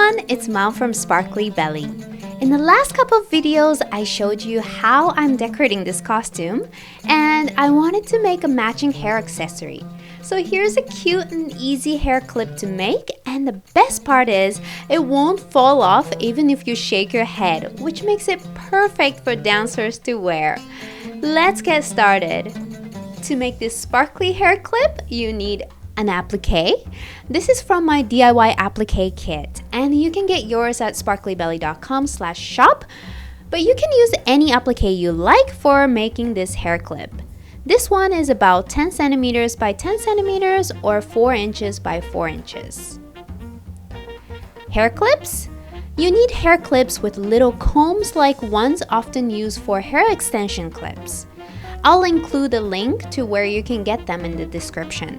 everyone, it's Mom from Sparkly Belly. In the last couple of videos, I showed you how I'm decorating this costume, and I wanted to make a matching hair accessory. So here's a cute and easy hair clip to make, and the best part is it won't fall off even if you shake your head, which makes it perfect for dancers to wear. Let's get started. To make this sparkly hair clip, you need an applique. This is from my DIY applique kit, and you can get yours at sparklybelly.com/shop, but you can use any applique you like for making this hair clip. This one is about 10 centimeters by 10 centimeters or 4 inches by 4 inches. Hair clips. You need hair clips with little combs like ones often used for hair extension clips. I'll include a link to where you can get them in the description.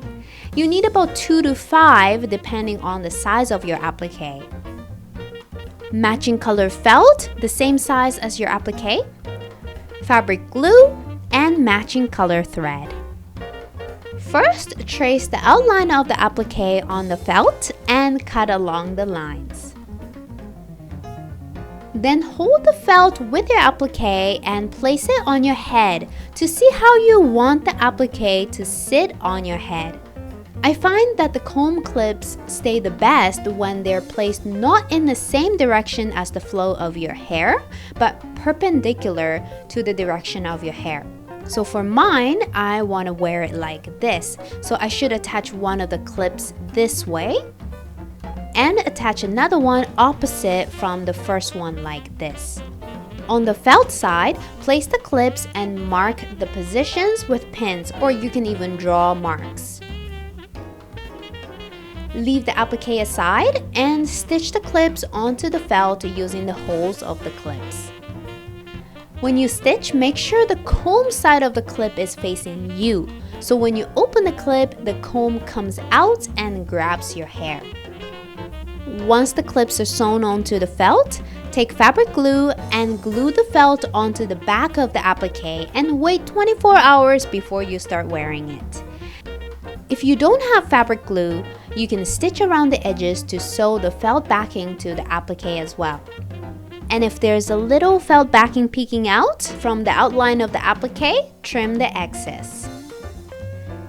You need about 2 to 5 depending on the size of your applique. Matching color felt, the same size as your applique. Fabric glue and matching color thread. First, trace the outline of the applique on the felt and cut along the lines. Then hold the felt with your applique and place it on your head to see how you want the applique to sit on your head. I find that the comb clips stay the best when they're placed not in the same direction as the flow of your hair, but perpendicular to the direction of your hair. So for mine, I want to wear it like this. So I should attach one of the clips this way and attach another one opposite from the first one like this. On the felt side, place the clips and mark the positions with pins, or you can even draw marks. Leave the applique aside and stitch the clips onto the felt using the holes of the clips. When you stitch, make sure the comb side of the clip is facing you. So when you open the clip, the comb comes out and grabs your hair. Once the clips are sewn onto the felt, take fabric glue and glue the felt onto the back of the applique and wait 24 hours before you start wearing it. If you don't have fabric glue, you can stitch around the edges to sew the felt backing to the applique as well. And if there's a little felt backing peeking out from the outline of the applique, trim the excess.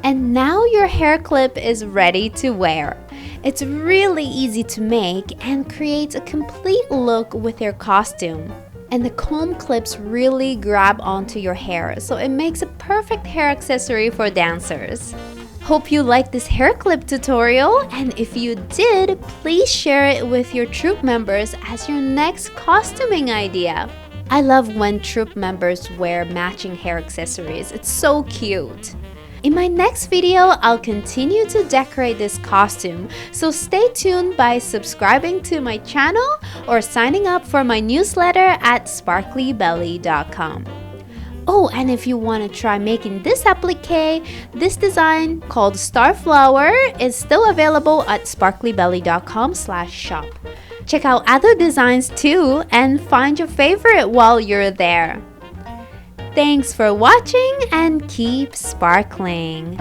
And now your hair clip is ready to wear. It's really easy to make and creates a complete look with your costume. And the comb clips really grab onto your hair, so it makes a perfect hair accessory for dancers. Hope you liked this hair clip tutorial, and if you did, please share it with your troop members as your next costuming idea. I love when troop members wear matching hair accessories. It's so cute. In my next video, I'll continue to decorate this costume, so stay tuned by subscribing to my channel or signing up for my newsletter at sparklybelly.com. Oh, and if you want to try making this applique, this design called Starflower is still available at sparklybelly.com/shop. Check out other designs too and find your favorite while you're there. Thanks for watching and keep sparkling!